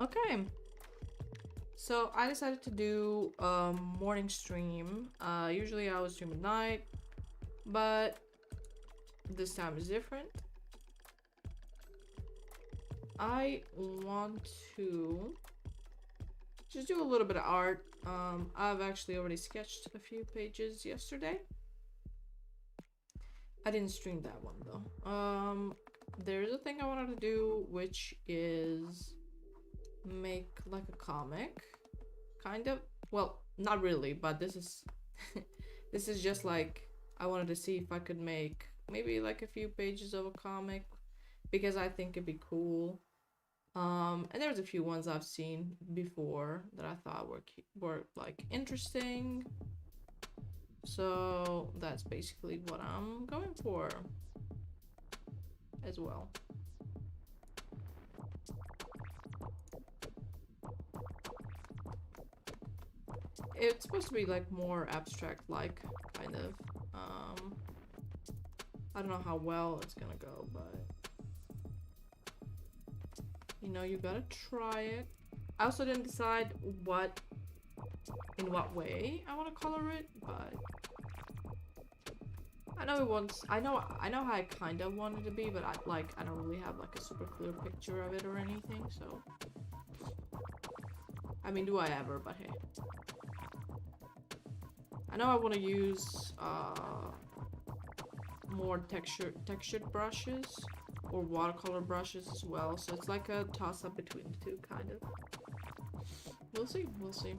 Okay, so I decided to do a morning stream. Usually I would stream at night, but this time is different. I want to just do a little bit of art. I've actually already sketched a few pages yesterday. I didn't stream that one though. There's a thing I wanted to do, which is make like a comic, kind of. Well, not really, but this is this is just like I wanted to see if I could make maybe like a few pages of a comic because I think it'd be cool. And there's a few ones I've seen before that I thought were like interesting. So that's basically what I'm going for as well. It's supposed to be like more abstract, like kind of. I don't know how well it's gonna go, but you know, you gotta try it. I also didn't decide in what way I want to color it, but I know it wants. I know how I kind of want it to be, but I don't really have like a super clear picture of it or anything. So, I mean, do I ever? But hey, I know I want to use more textured brushes or watercolor brushes as well. So it's like a toss up between the two, kind of. We'll see. We'll see.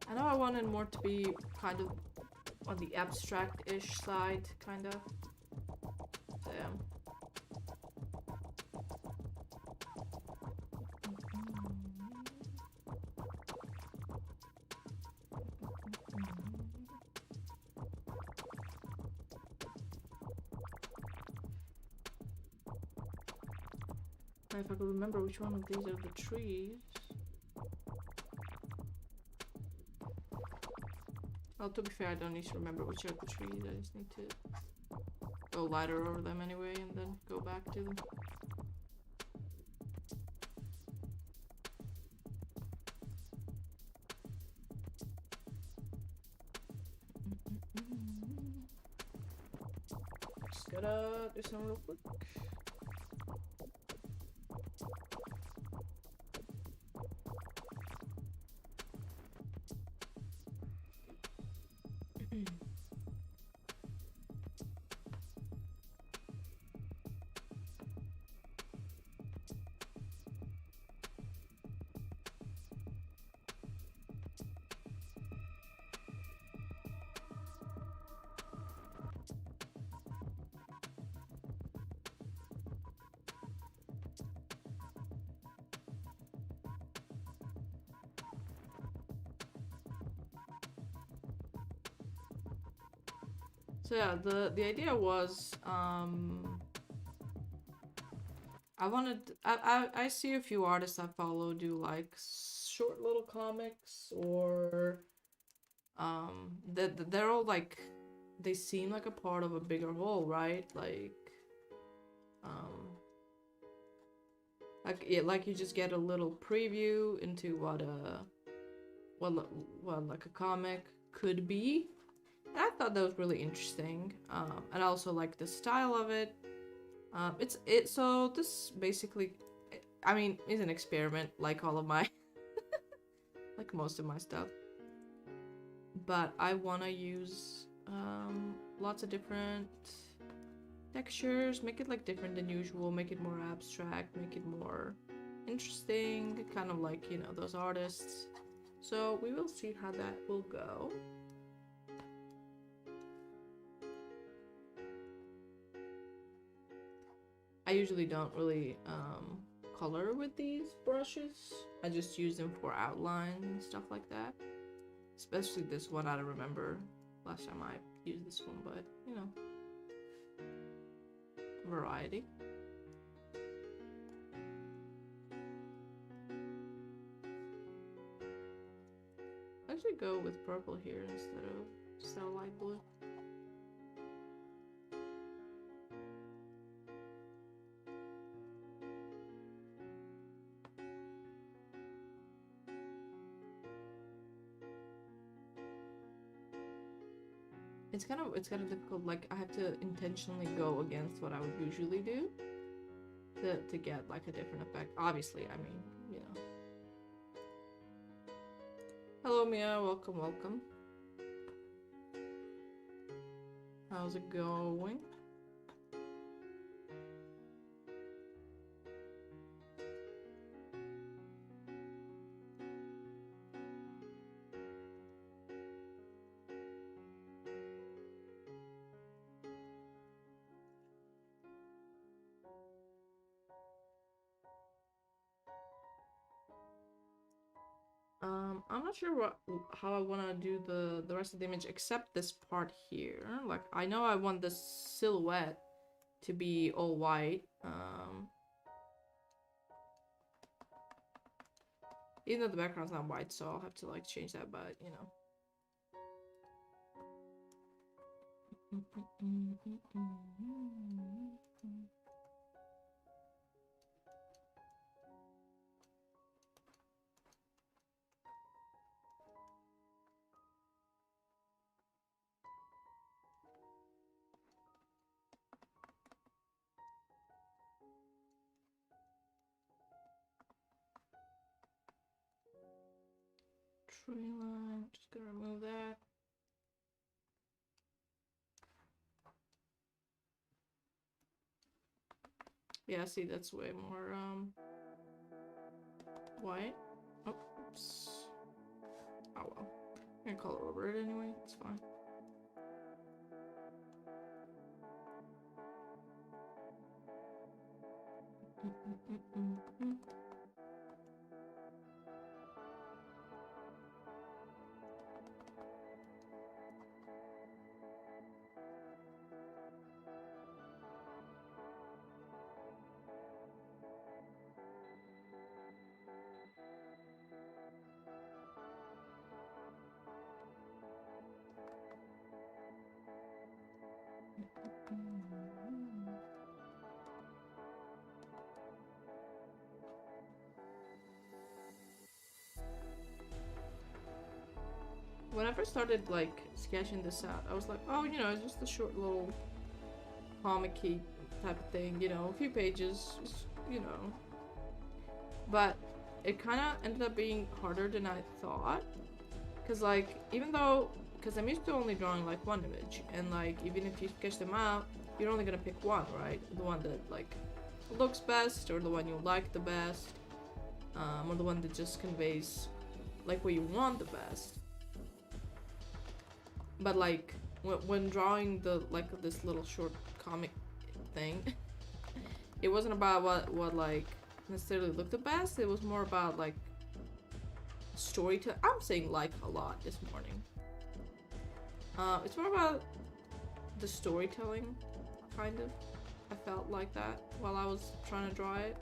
I know I wanted more to be kind of on the abstract-ish side, kind of. So, yeah. If I could remember which one of these are the trees. Well, to be fair, I don't need to remember which are the trees. I just need to go lighter over them anyway and then go back to them. Just gotta do some real quick. So yeah, the idea was I see a few artists I follow do like short little comics or they're all like they seem like a part of a bigger whole, right? Um like you just get a little preview into what like a comic could be. And I thought that was really interesting. And I also like the style of it. So this basically, I mean, is an experiment like all of my, like most of my stuff. But I want to use lots of different textures, make it like different than usual, make it more abstract, make it more interesting, kind of like, you know, those artists. So we will see how that will go. I usually don't really color with these brushes. I just use them for outline and stuff like that. Especially this one, I don't remember last time I used this one, but you know, variety. actually go with purple here instead of light blue. It's kind of difficult. Like I have to intentionally go against what I would usually do to get like a different effect. Obviously, I mean, you know. Hello, Mia. Welcome, welcome. How's it going? I'm not sure how I want to do the rest of the image except this part here. Like I know I want the silhouette to be all white. Even though the background's not white, so I'll have to like change that, but you know. Tree line, just gonna remove that. Yeah, see, that's way more white. Oh, oops. Oh well. I'm gonna color over it anyway, it's fine. When I first started like sketching this out, I was like, oh, you know, it's just a short little comic-y type of thing, you know, a few pages, just, you know. But it kind of ended up being harder than I thought. Because, like, even though, because I'm used to only drawing like one image, and like, even if you sketch them out, you're only gonna pick one, right? The one that like looks best, or the one you like the best, or the one that just conveys like what you want the best. But like when drawing the like this little short comic thing, it wasn't about what like necessarily looked the best. It was more about like storytelling. I'm saying like a lot this morning. It's more about the storytelling, kind of. I felt like that while I was trying to draw it,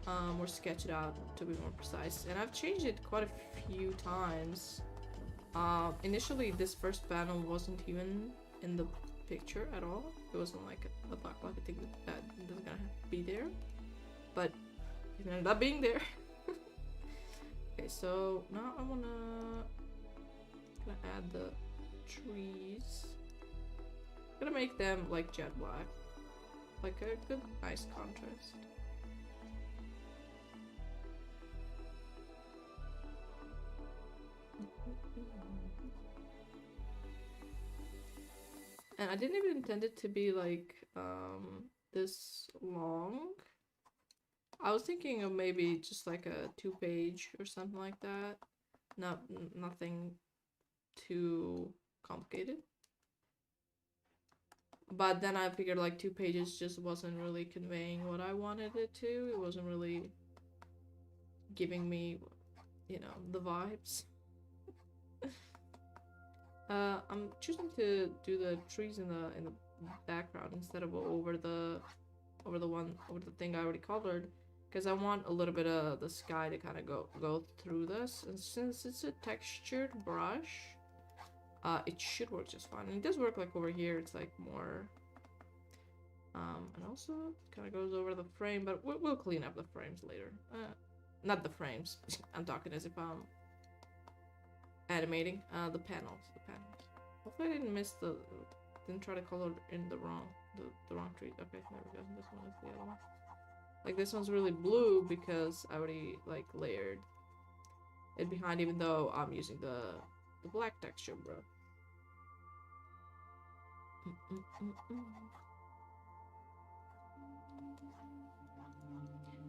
or sketch it out to be more precise. And I've changed it quite a few times. Initially this first panel wasn't even in the picture at all. It wasn't like a black thing that was gonna be there, but it ended up being there. Okay, so now I gonna add the trees. I'm gonna make them like jet black, like a good nice contrast. And I didn't even intend it to be like this long. I was thinking of maybe just like a 2-page or something like that. Nothing too complicated. But then I figured like 2 pages just wasn't really conveying what I wanted it to. It wasn't really giving me, you know, the vibes. I'm choosing to do the trees in the background instead of over the thing I already colored, because I want a little bit of the sky to kind of go through this. And since it's a textured brush, it should work just fine. And it does work like over here. It's like more, and also kind of goes over the frame, but we'll clean up the frames later. Not the frames. I'm talking as if I'm animating. The panels. Hopefully I didn't miss didn't try to color in the wrong tree. Okay, there we go. This one is the other one. Like this one's really blue because I already like layered it behind, even though I'm using the black texture, bro.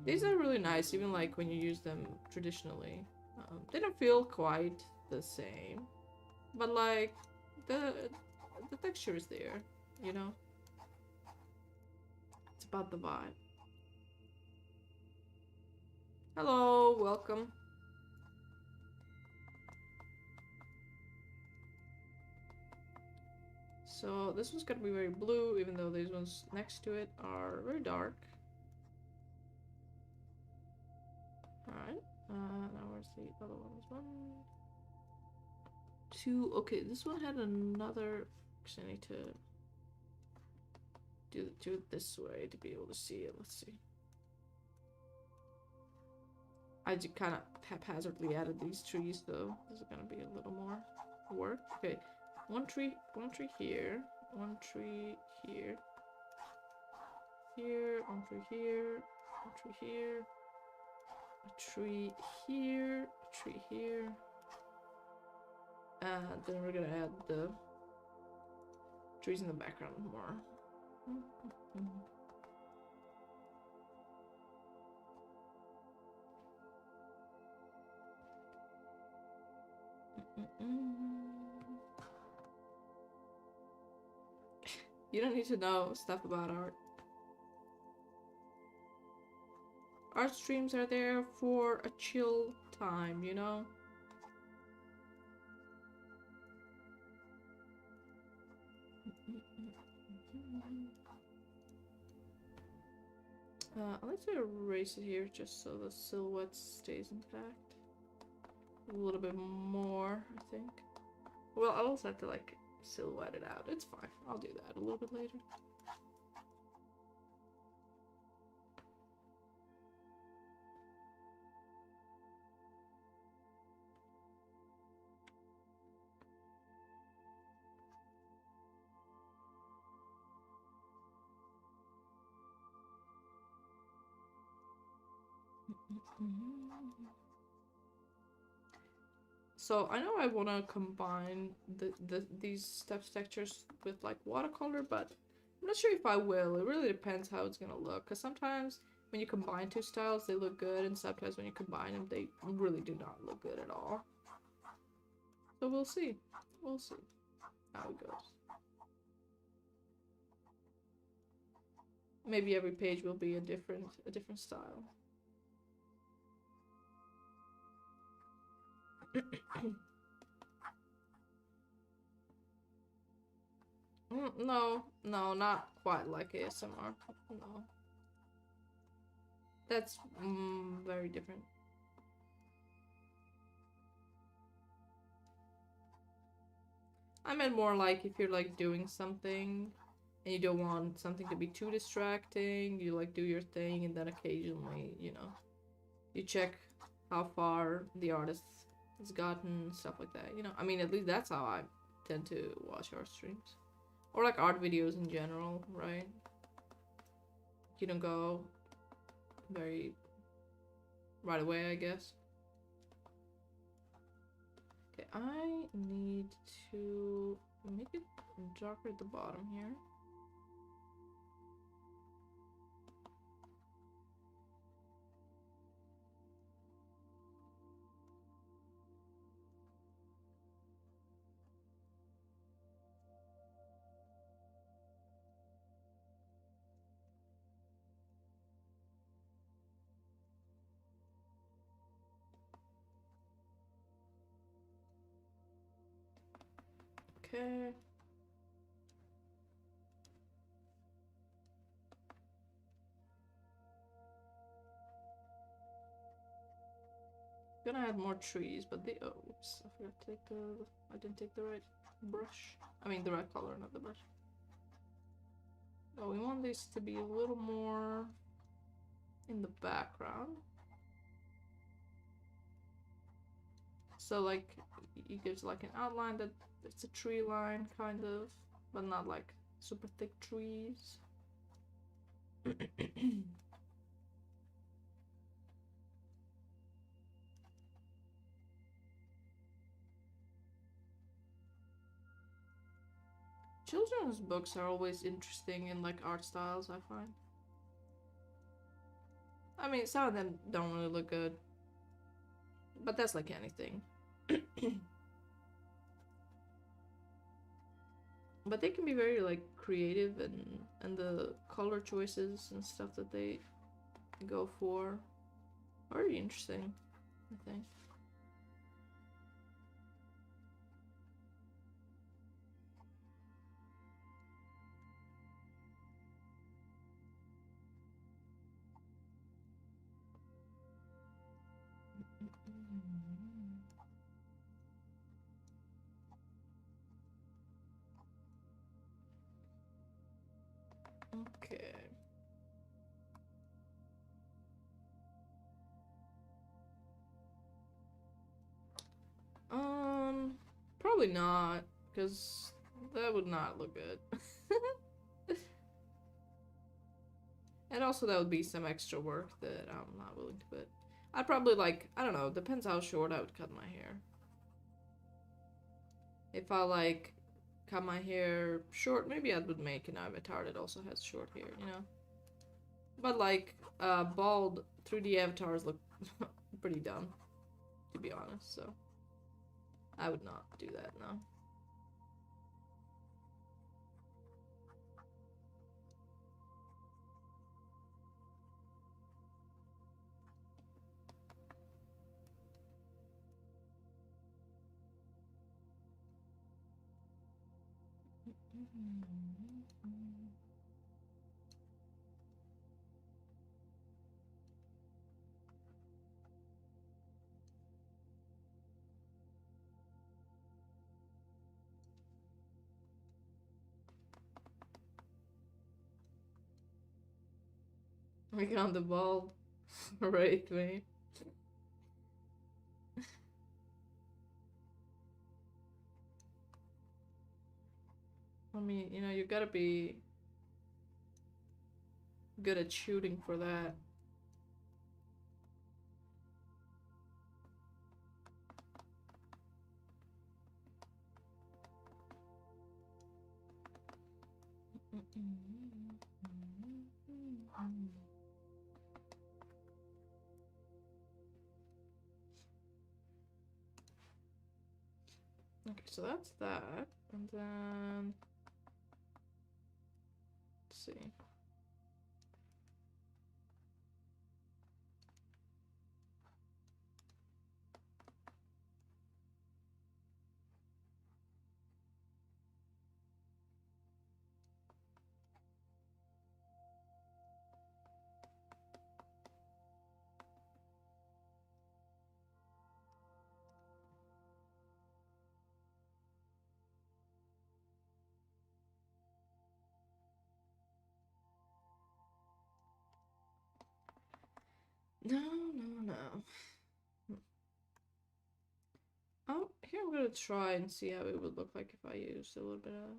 These are really nice, even like when you use them traditionally. They don't feel quite the same, but like the texture is there, you know? It's about the vibe. Hello, welcome. So this one's gonna be very blue, even though these ones next to it are very dark. Alright, now where's the other ones? 1, 2, okay, this one had another, because I need to do it this way to be able to see it. Let's see. I just kind of haphazardly added these trees, though. This is gonna be a little more work. Okay, one tree here, one tree here, one tree here, one tree here, a tree here, a tree here, and then we're gonna add the trees in the background more. You don't need to know stuff about art. Art streams are there for a chill time, you know? I'd like to erase it here just so the silhouette stays intact. A little bit more, I think. Well, I'll also have to like silhouette it out. It's fine. I'll do that a little bit later. So I know I want to combine these textures with like watercolor, but I'm not sure if I will. It really depends how it's gonna look, because sometimes when you combine two styles they look good, and sometimes when you combine them they really do not look good at all. So we'll see how it goes. Maybe every page will be a different style. No, not quite like ASMR. No. That's very different. I meant more like if you're like doing something and you don't want something to be too distracting, you like do your thing and then occasionally, you know, you check how far the artist has gotten, stuff like that, you know. I mean, at least that's how I tend to watch art streams. Or like art videos in general, right? You don't go very right away, I guess. Okay, I need to make it darker at the bottom here. Okay. Gonna add more trees, but the oops, I forgot to take I didn't take the right brush. I mean the right color, not the brush. Oh, we want this to be a little more in the background. So like you get like an outline that it's a tree line kind of, but not like super thick trees. Children's books are always interesting in like art styles, I find. I mean, some of them don't really look good, but that's like anything. But they can be very like creative and the color choices and stuff that they go for are very interesting, I think. Okay. Probably not, because that would not look good. And also that would be some extra work that I'm not willing to put. I'd probably like, I don't know, depends how short I would cut my hair. If I like cut my hair short, maybe I would make an avatar that also has short hair, you know? But like, bald 3D avatars look pretty dumb, to be honest, so I would not do that, no. We got the bald right way. I mean, you know, you gotta be good at shooting for that. Okay, so that's that. And then let's see. No, no, no. Oh, here I'm gonna try and see how it would look like if I used a little bit of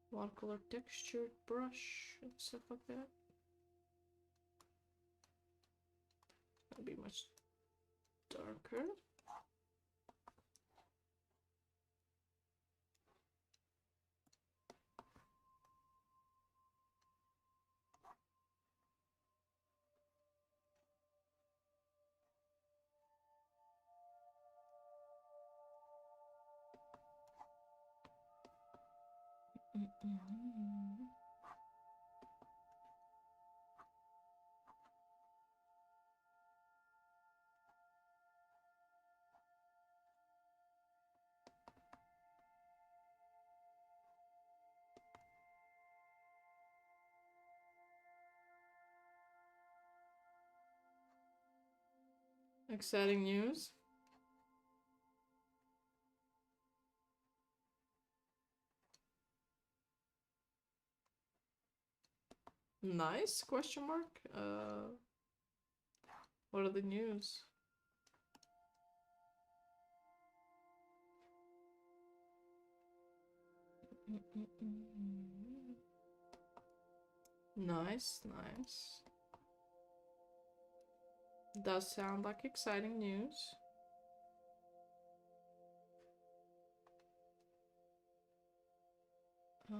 watercolor textured brush and stuff like that. That'd be much darker. Exciting news. Nice question mark. What are the news? Nice, nice. Does sound like exciting news. I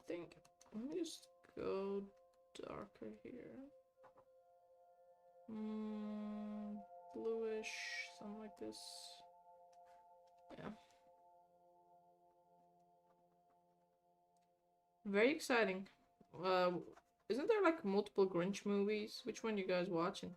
think, let me just go darker here. Bluish, something like this. Yeah. Very exciting. Isn't there like multiple Grinch movies? Which one you guys watching?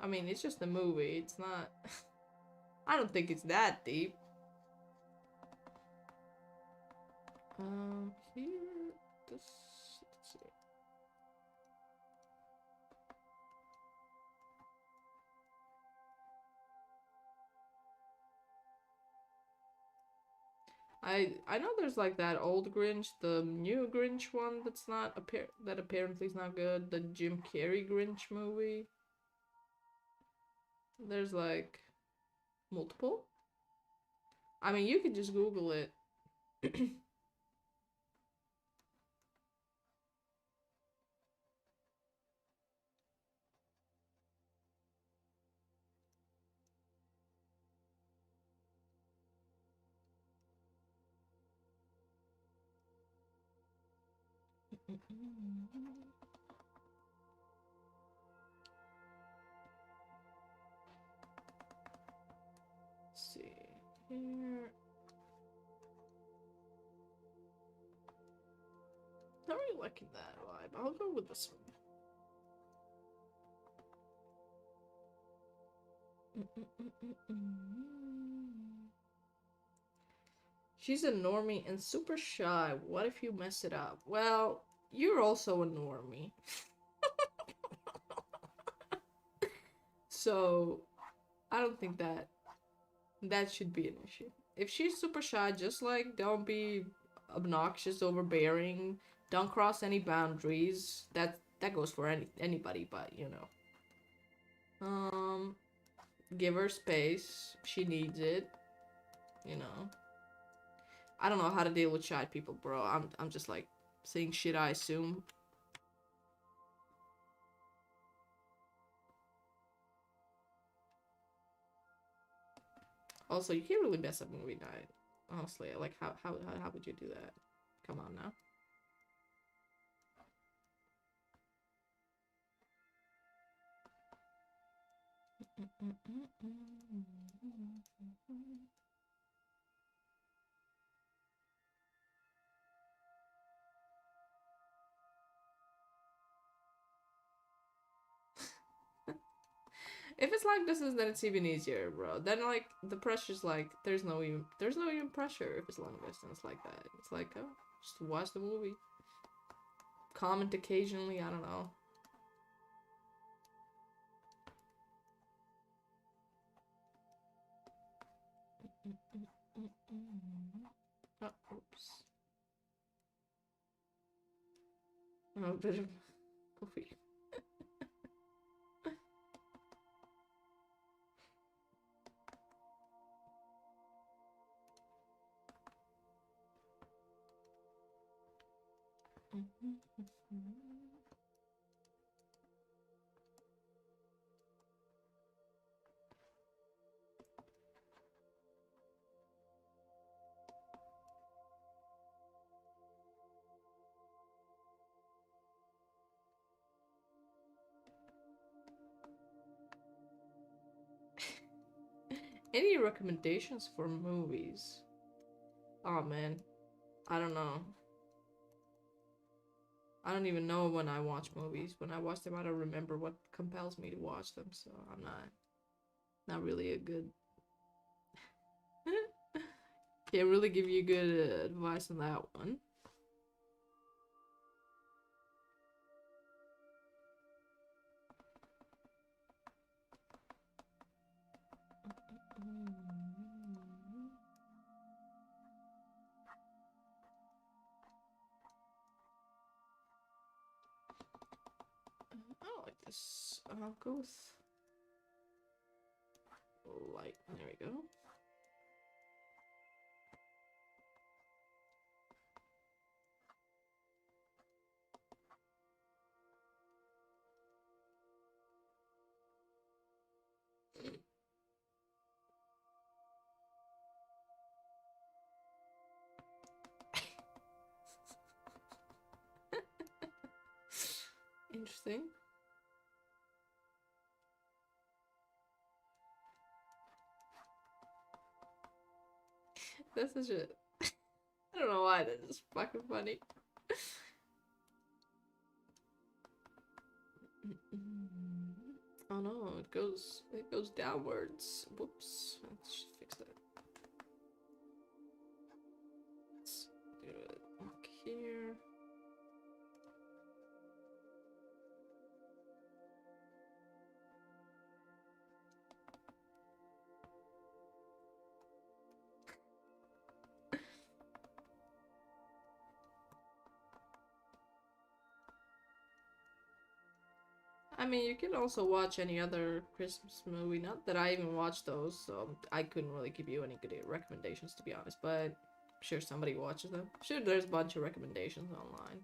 I mean, it's just a movie. It's not... I don't think it's that deep. Here... This... Let's see. I know there's like that old Grinch, the new Grinch one that's not that apparently is not good, the Jim Carrey Grinch movie. There's like multiple. I mean, you could just Google it. Let's see here. Not really liking that vibe. I'll go with this one. She's a normie and super shy. What if you mess it up? Well, you're also a normie. So, I don't think that should be an issue. If she's super shy, just like don't be obnoxious, overbearing, don't cross any boundaries. That goes for anybody, but you know. Give her space. She needs it. You know. I don't know how to deal with shy people, bro. I'm just like saying shit I assume. Also, you can't really mess up movie night. Honestly, like how would you do that? Come on now. If it's like this, then it's even easier, bro. Then like the pressure's like there's no even pressure if it's long distance like that. It's like oh, just watch the movie. Comment occasionally. I don't know. Oh, oops. I'm a bit of coffee. Any recommendations for movies? Oh man, I don't know. I don't even know when I watch movies. When I watch them, I don't remember what compels me to watch them, so I'm not really a good Can't really give you good advice on that one. I like this. I'll go with light. There we go. Interesting. That's such a... I don't know why, that's just fucking funny. Oh no, it goes downwards. Whoops. Let's fix that. Let's do it like here. I mean, you can also watch any other Christmas movie. Not that I even watched those, so I couldn't really give you any good recommendations, to be honest. But I'm sure somebody watches them. I'm sure there's a bunch of recommendations online.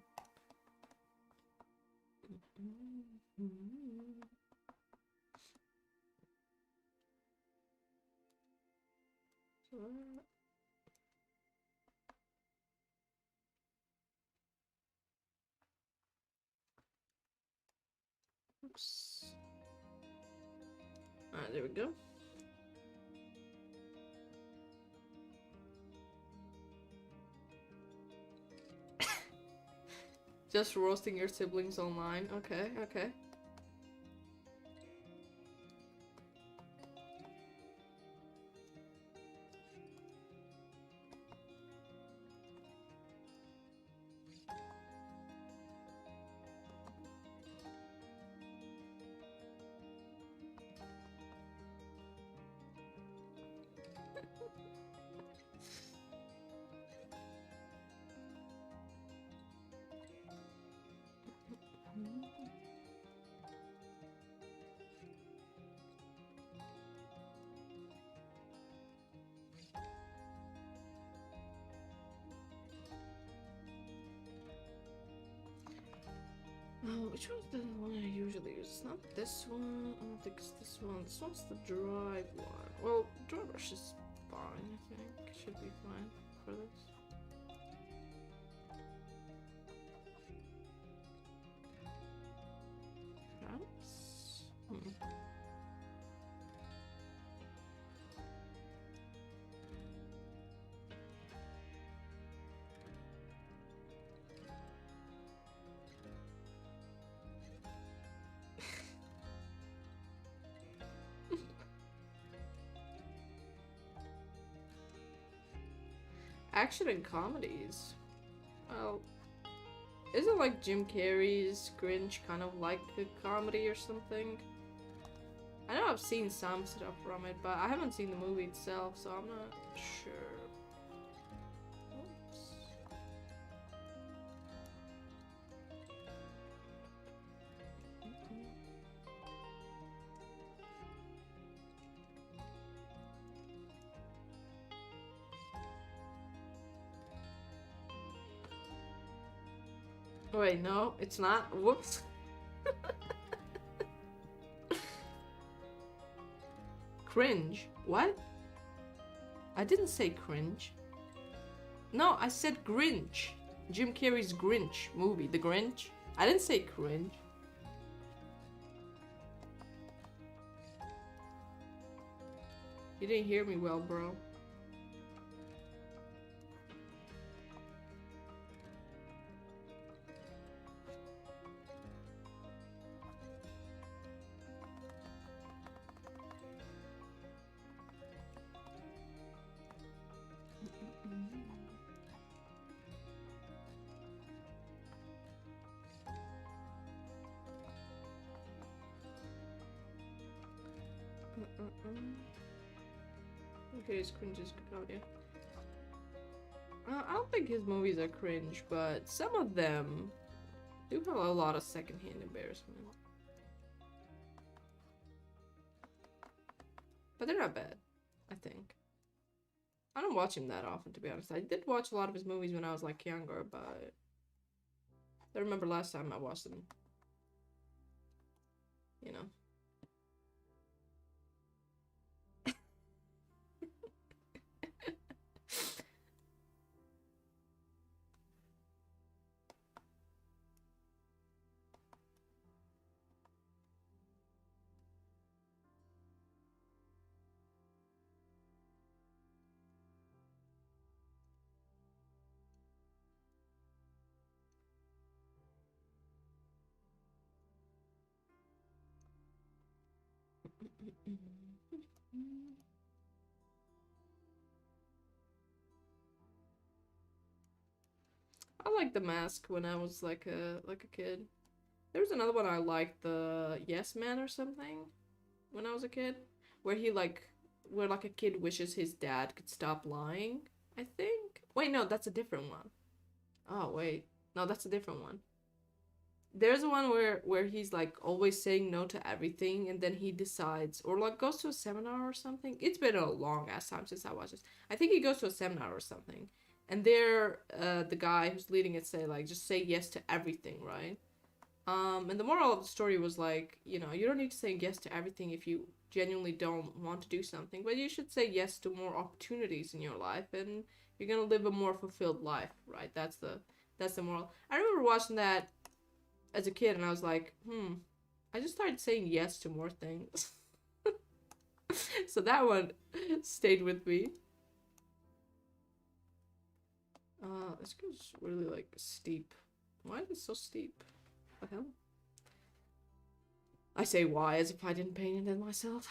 Oops. Alright, there we go. Just roasting your siblings online. Okay, okay. Which one's the one I usually use? It's not this one. I don't think it's this one. This one's the dry one. Well, dry brush is fine, I think. Should be fine for this. Perhaps? Action and comedies. Well, isn't like Jim Carrey's Grinch kind of like a comedy or something? I know I've seen some stuff from it, but I haven't seen the movie itself, so I'm not sure. Oops. Wait, no, it's not. Whoops. Cringe? What? I didn't say cringe. No, I said Grinch. Jim Carrey's Grinch movie, The Grinch. I didn't say cringe. You didn't hear me well, bro. Okay, his cringe is good. Oh, yeah. I don't think his movies are cringe, but some of them do have a lot of secondhand embarrassment. But they're not bad, I think. I don't watch him that often, to be honest. I did watch a lot of his movies when I was like younger, but I remember last time I watched them. You know. I liked The Mask when I was like a kid. There was another one I liked, the Yes Man or something, when I was a kid, where where like a kid wishes his dad could stop lying. I think. Wait, no, that's a different one. Oh wait, no, that's a different one. There's one where he's like always saying no to everything, and then he decides, or like goes to a seminar or something. It's been a long ass time since I watched this. I think he goes to a seminar or something, and there, the guy who's leading it say like just say yes to everything, right? And the moral of the story was like, you know, you don't need to say yes to everything if you genuinely don't want to do something, but you should say yes to more opportunities in your life, and you're gonna live a more fulfilled life, right? That's the moral. I remember watching that as a kid, and I was like, I just started saying yes to more things. So that one stayed with me. This goes really like steep. Why is it so steep? What the hell? I say why as if I didn't paint it myself.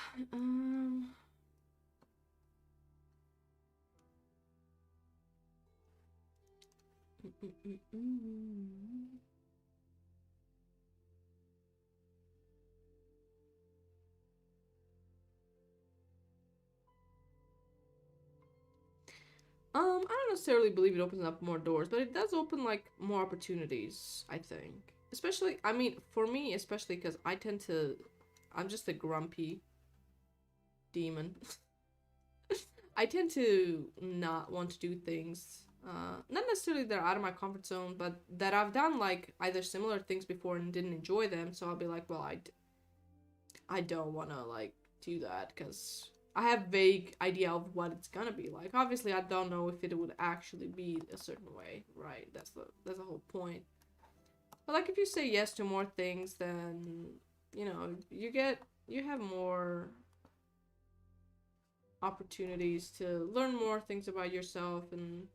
I don't necessarily believe it opens up more doors, but it does open like more opportunities, I think. Especially, I mean, for me, especially because I'm just a grumpy demon. I tend to not want to do things, not necessarily that are out of my comfort zone, but that I've done like either similar things before and didn't enjoy them. So I'll be like, well, I don't want to like do that because I have vague idea of what it's gonna be like. Obviously, I don't know if it would actually be a certain way, right? That's the whole point. But like, if you say yes to more things, then you have more opportunities to learn more things about yourself and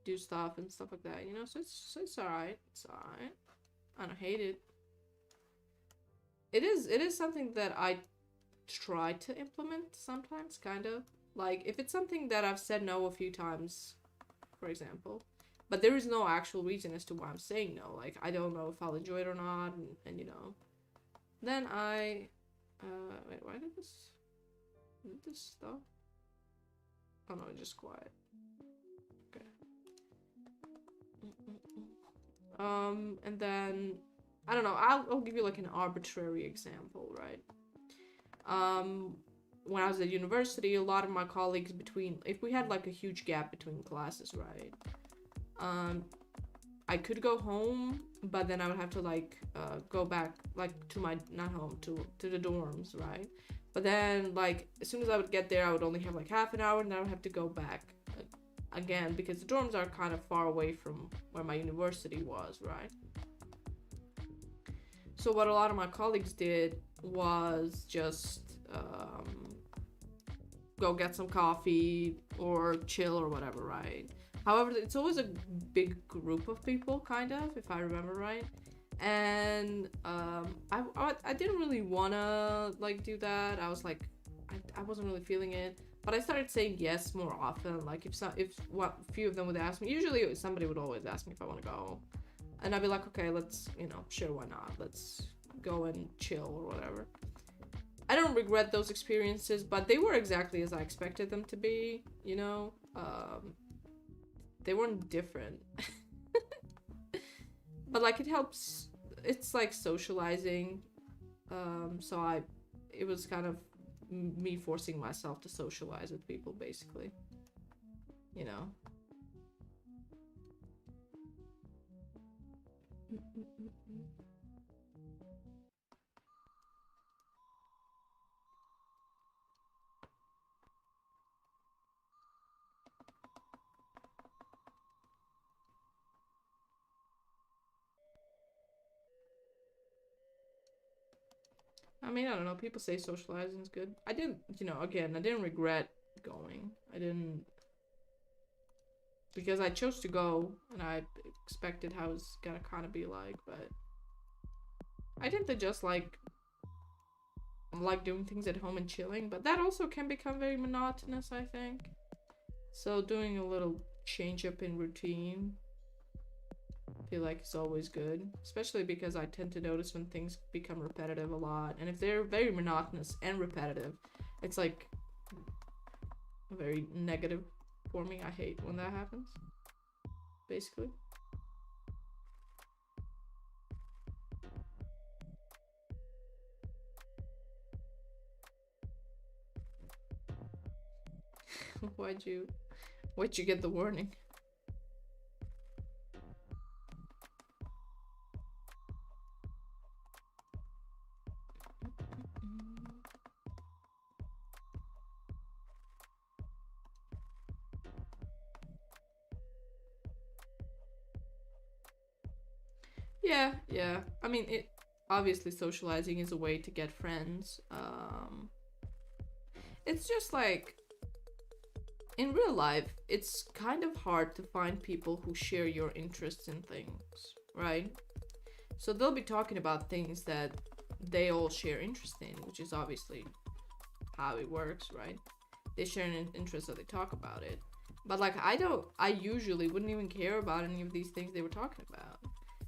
do stuff and stuff like that. You know, so it's alright. It's alright. I don't hate it. It is something that I try to implement sometimes, kind of. Like, if it's something that I've said no a few times, for example, but there is no actual reason as to why I'm saying no. Like, I don't know if I'll enjoy it or not, and then wait, why did this stop? Oh no, it's just quiet. Okay. And then, I don't know, I'll give you like an arbitrary example, right? When I was at university, a lot of my colleagues if we had like a huge gap between classes, right? I could go home, but then I would have to like go back like to my, not home, to the dorms, right? But then like as soon as I would get there, I would only have like half an hour, and then I would have to go back again because the dorms are kind of far away from where my university was, right? So what a lot of my colleagues did was just go get some coffee or chill or whatever, right? However, it's always a big group of people, kind of, if I remember right. And I didn't really wanna like do that. I was like, I wasn't really feeling it. But I started saying yes more often. Like if a few of them would ask me, usually somebody would always ask me if I want to go, and I'd be like, okay, let's, sure, why not? Let's go and chill or whatever. I don't regret those experiences, but they were exactly as I expected them to be, you know? They weren't different. But like it helps, it's like socializing. So it was kind of me forcing myself to socialize with people, basically. You know? I mean, I don't know. People say socializing is good. I didn't, again, I didn't regret going. I didn't, because I chose to go and I expected how it's gonna kind of be like, but I tend to just like doing things at home and chilling, but that also can become very monotonous, I think. So doing a little change up in routine, I feel like it's always good, especially because I tend to notice when things become repetitive a lot, and if they're very monotonous and repetitive, it's like very negative for me. I hate when that happens, basically. why'd you get the warning? Yeah. I mean, it obviously socializing is a way to get friends. It's just like in real life, it's kind of hard to find people who share your interests in things, right? So they'll be talking about things that they all share interest in, which is obviously how it works, right? They share an interest, so they talk about it. But like I usually wouldn't even care about any of these things they were talking about.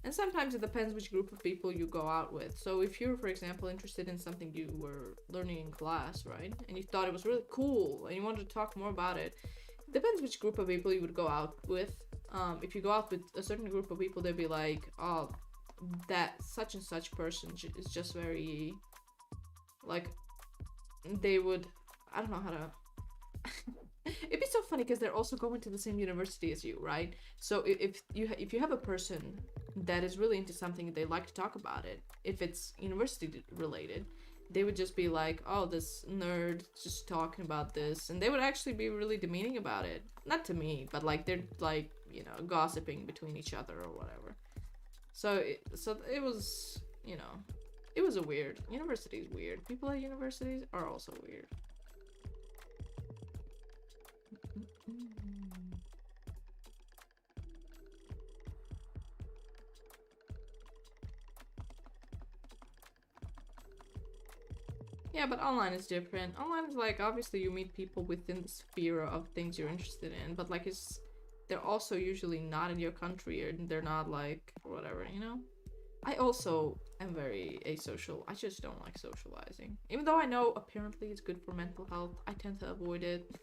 And sometimes it depends which group of people you go out with. So if you're, for example, interested in something you were learning in class, right? And you thought it was really cool and you wanted to talk more about it, depends which group of people you would go out with. If you go out with a certain group of people, they'd be like, oh, that such and such person is just very, like, they would, I don't know how to it'd be so funny because they're also going to the same university as you, right? So if you have a person that is really into something, they like to talk about it, if it's university related, they would just be like, oh, this nerd just talking about this, and they would actually be really demeaning about it. Not to me, but like they're like, gossiping between each other or whatever. So it was, it was a weird, university is weird. People at universities are also weird. Yeah, but online is different. Online is like, obviously you meet people within the sphere of things you're interested in, but like they're also usually not in your country, or they're not like whatever, I also am very asocial. I just don't like socializing. Even though I know apparently it's good for mental health, I tend to avoid it.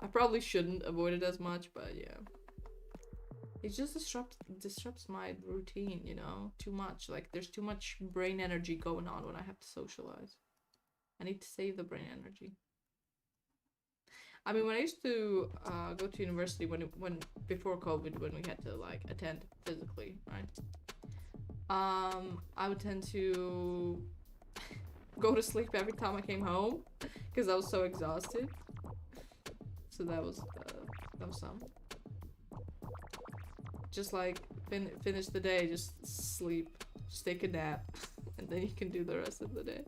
I probably shouldn't avoid it as much, but yeah. It just disrupts my routine, too much. Like there's too much brain energy going on when I have to socialize. I need to save the brain energy. I mean, when I used to go to university when before COVID, when we had to like attend physically, right? I would tend to go to sleep every time I came home because I was so exhausted. So that was some. Just like finish the day, just sleep, just take a nap, and then you can do the rest of the day.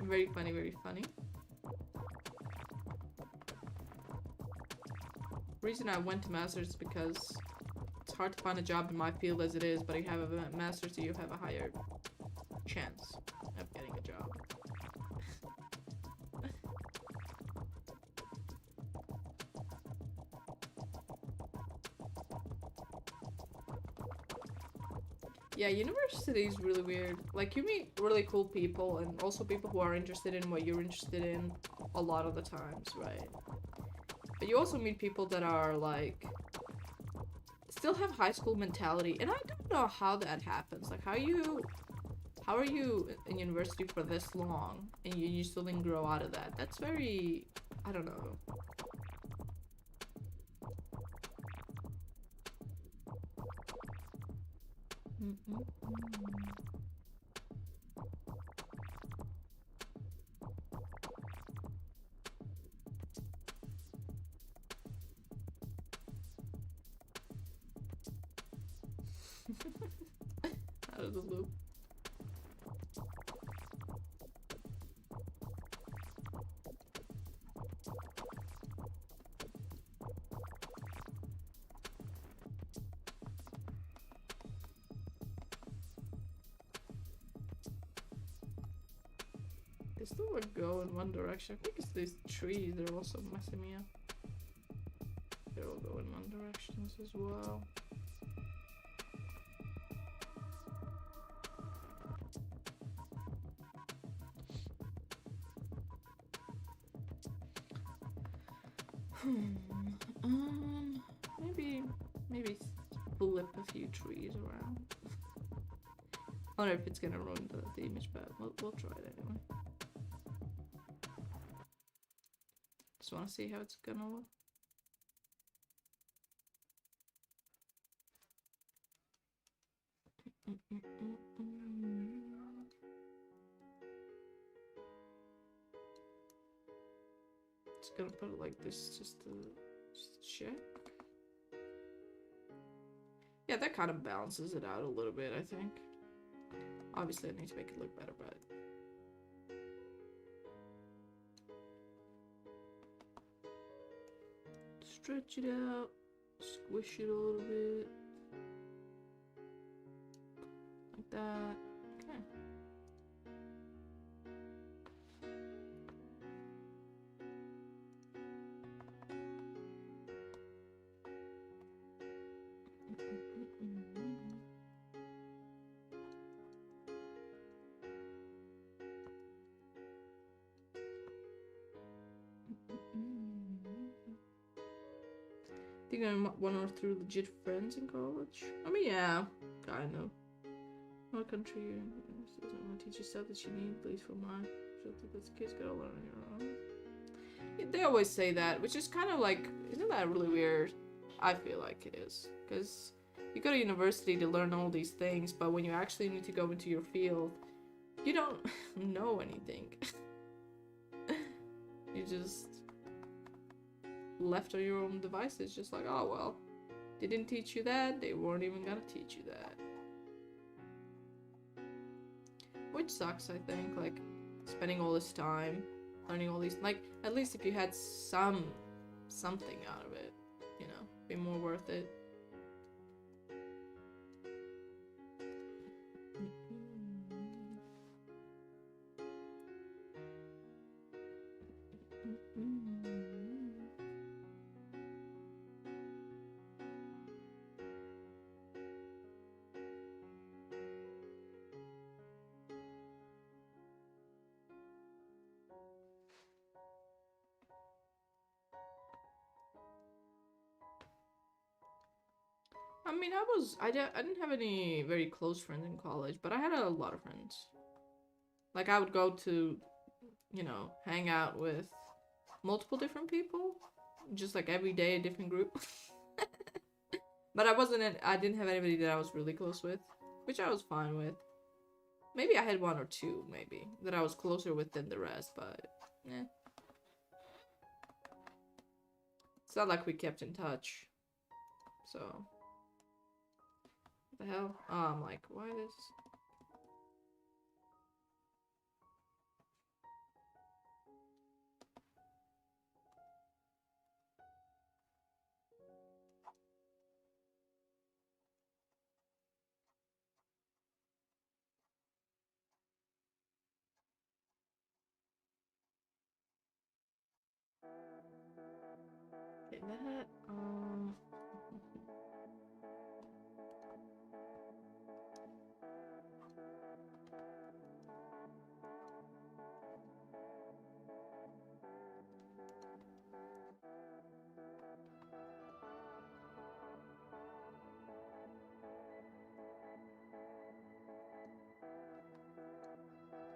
Very funny, very funny. The reason I went to Masters is because it's hard to find a job in my field as it is, but if you have a Masters, you have a higher chance of getting a job. Yeah, university is really weird. Like, you meet really cool people and also people who are interested in what you're interested in a lot of the times, right? But you also meet people that are, like, still have high school mentality, and I don't know how that happens. Like, how are you in university for this long, and you still didn't grow out of that? That's very, I don't know. Out of the loop. They still would go in one direction. I think it's these trees, they're also messing me up. They all go in one direction as well. Maybe flip a few trees around. I don't know if it's gonna ruin the image, but we'll try it anyway. Just wanna see how it's gonna look. Just gonna put it like this, just to check. Yeah, that kind of balances it out a little bit, I think. Obviously, I need to make it look better, but... Stretch it out, squish it a little bit. Like that. Okay. I think I'm one or two legit friends in college. I mean, yeah, kind of. What country doesn't want to teach you stuff that you need, at least for mine. This kid's gotta learn on your own. Yeah, they always say that, which is kind of like, isn't that really weird? I feel like it is, because you go to university to learn all these things, but when you actually need to go into your field, you don't know anything. You just left on your own devices, just like, oh well, they didn't teach you that, they weren't even gonna teach you that. Which sucks, I think, like, spending all this time learning all these, like, at least if you had something out of it, you know, be more worth it. I mean, I didn't have any very close friends in college, but I had a lot of friends. Like, I would go to, you know, hang out with multiple different people, just like every day a different group. But I didn't have anybody that I was really close with, which I was fine with. Maybe I had one or two, maybe, that I was closer with than the rest, but, eh. It's not like we kept in touch, so... What the hell? Oh, I'm like, why this? that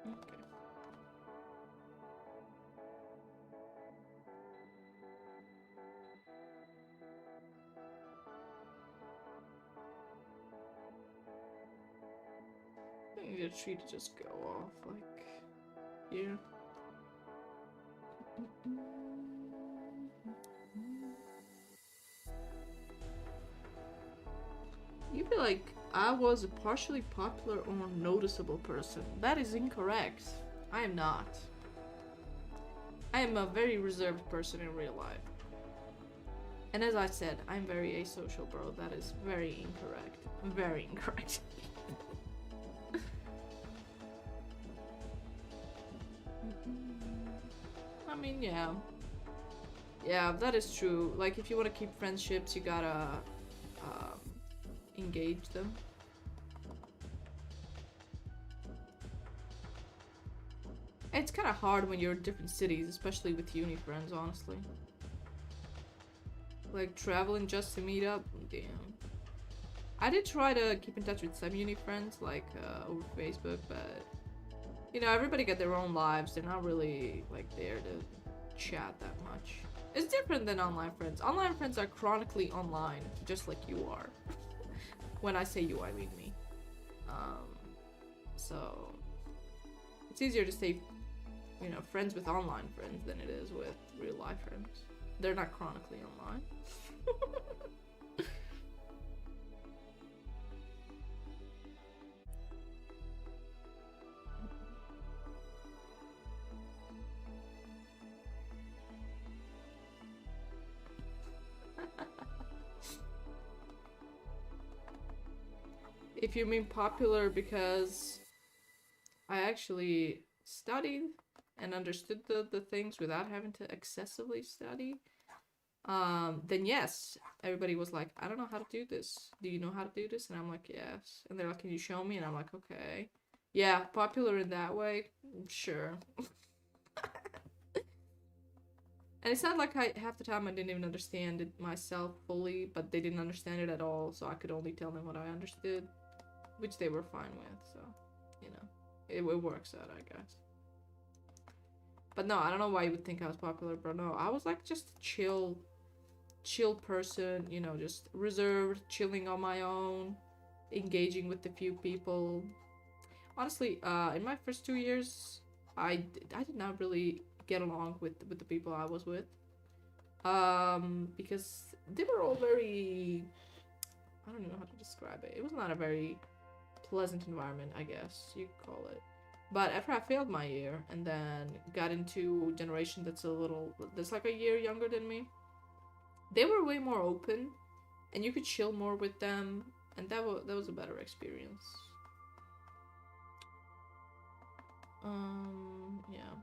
okay. I think the tree to just go off like here. You feel like I was a partially popular or noticeable person. That is incorrect. I am not. I am a very reserved person in real life. And as I said, I'm very asocial, bro. That is very incorrect. Very incorrect. I mean, yeah. Yeah, that is true. Like, if you want to keep friendships, you gotta engage them. It's kind of hard when you're in different cities, especially with uni friends, honestly. Like, traveling just to meet up? Damn. I did try to keep in touch with some uni friends, like, over Facebook, but... You know, everybody got their own lives. They're not really, like, there to chat that much. It's different than online friends. Online friends are chronically online, just like you are. When I say you, I mean me. So... It's easier to stay, you know, friends with online friends than it is with real life friends. They're not chronically online. If you mean popular because I actually studied and understood the things without having to excessively study, then yes, everybody was like, I don't know how to do this. Do you know how to do this? And I'm like, yes. And they're like, can you show me? And I'm like, okay. Yeah, popular in that way? Sure. And it's not like half the time I didn't even understand it myself fully, but they didn't understand it at all, so I could only tell them what I understood, which they were fine with, so, you know, it works out, I guess. But no, I don't know why you would think I was popular, bro. No, I was like just a chill person, you know, just reserved, chilling on my own, engaging with a few people. Honestly, in my first 2 years, I did not really get along with the people I was with. Because they were all very, I don't know how to describe it. It was not a very pleasant environment, I guess you could call it. But after I failed my year and then got into a generation that's like a year younger than me, they were way more open, and you could chill more with them, and that was a better experience. Yeah.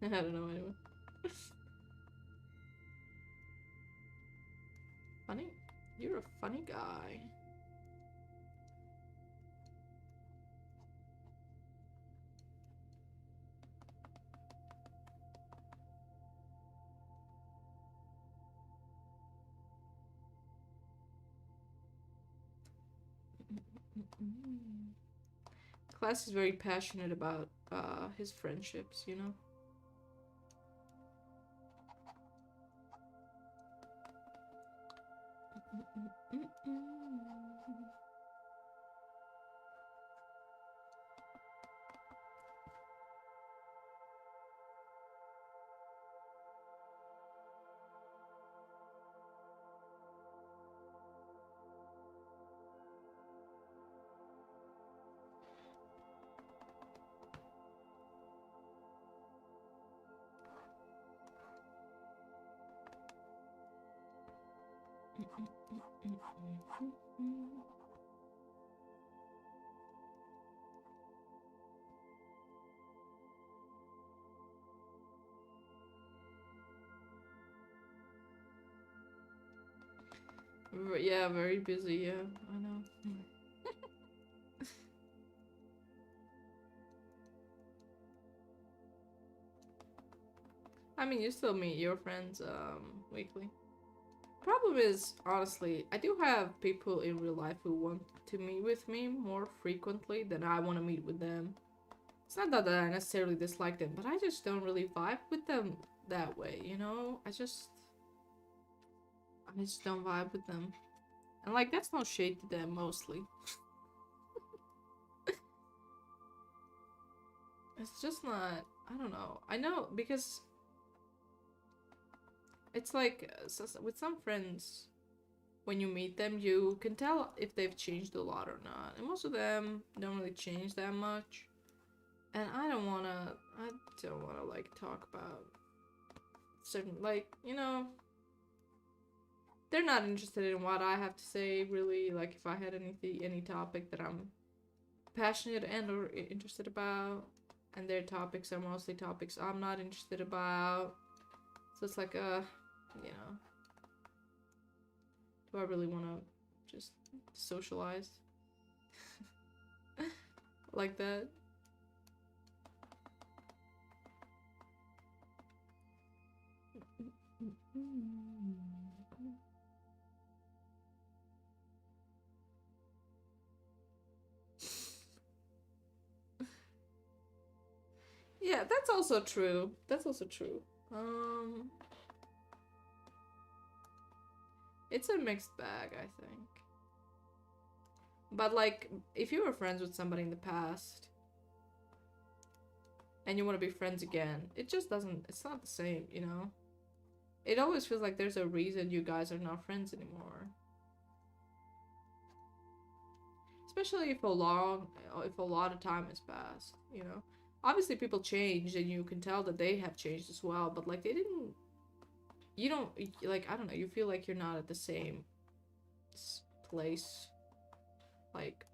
I don't know anyway. Funny? You're a funny guy. Class is very passionate about his friendships, you know? Yeah, very busy, yeah, I know. I mean, you still meet your friends, weekly. Problem is, honestly, I do have people in real life who want to meet with me more frequently than I want to meet with them. It's not that I necessarily dislike them, but I just don't really vibe with them that way, you know? I just don't vibe with them. And like, that's no shade to them, mostly. It's just not, I don't know. I know, because it's like, with some friends, when you meet them, you can tell if they've changed a lot or not. And most of them don't really change that much. And I don't wanna, like, talk about certain, like, you know, they're not interested in what I have to say, really. Like, if I had any topic that I'm passionate and or interested about, and their topics are mostly topics I'm not interested about. So it's like, you know, do I really want to just socialize like that? Yeah, that's also true. That's also true. It's a mixed bag, I think. But like, if you were friends with somebody in the past and you want to be friends again, it just doesn't, it's not the same, you know? It always feels like there's a reason you guys are not friends anymore. Especially if a lot of time has passed, you know? Obviously people change and you can tell that they have changed as well, but like you don't, like, I don't know, you feel like you're not at the same place. Like,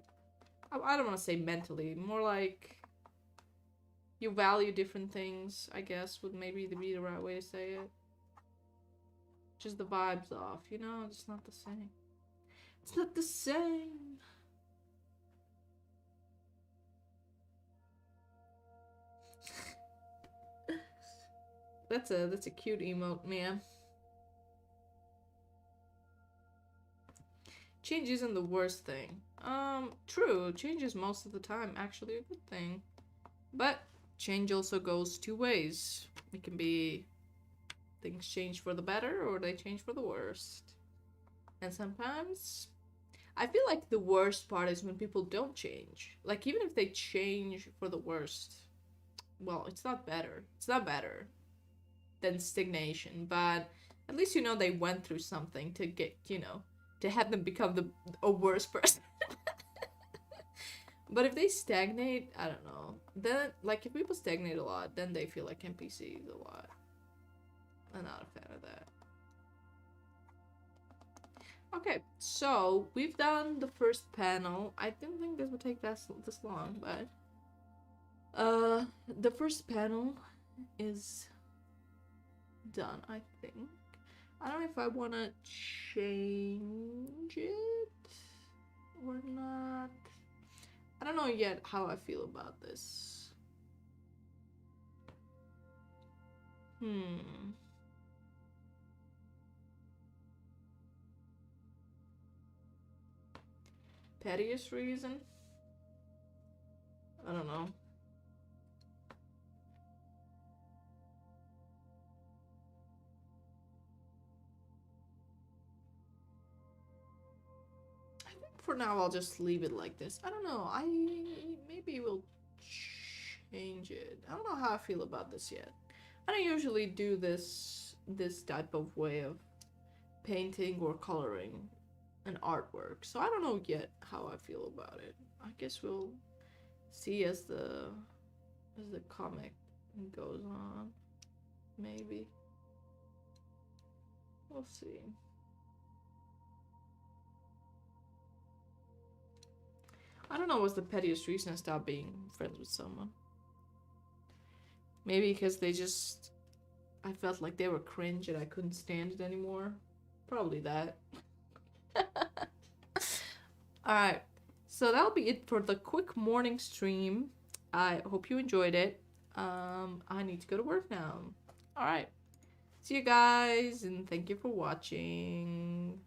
I don't want to say mentally, more like you value different things, I guess, would maybe be the right way to say it. Just the vibes off, you know? It's not the same. It's not the same. That's a cute emote, man. Change isn't the worst thing. True, change is most of the time actually a good thing. But change also goes two ways. It can be things change for the better or they change for the worst. And sometimes I feel like the worst part is when people don't change. Like, even if they change for the worst, well, it's not better. It's not better than stagnation, but at least you know they went through something to get, you know, to have them become a worse person. But if they stagnate, I don't know. Then, like, if people stagnate a lot, then they feel like NPCs a lot. I'm not a fan of that. Okay, so we've done the first panel. I didn't think this would take this long, but the first panel is done, I think. I don't know if I want to change it or not. I don't know yet how I feel about this. Pettiest reason? I don't know. I think for now I'll just leave it like this. I don't know. Maybe we'll change it. I don't know how I feel about this yet. I don't usually do this type of way of painting or coloring an artwork, so I don't know yet how I feel about it. I guess we'll see as the comic goes on. Maybe we'll see. I don't know what's the pettiest reason I stopped being friends with someone. Maybe because I felt like they were cringe and I couldn't stand it anymore. Probably that. Alright, so that'll be it for the quick morning stream. I hope you enjoyed it. I need to go to work now. Alright, see you guys, and thank you for watching.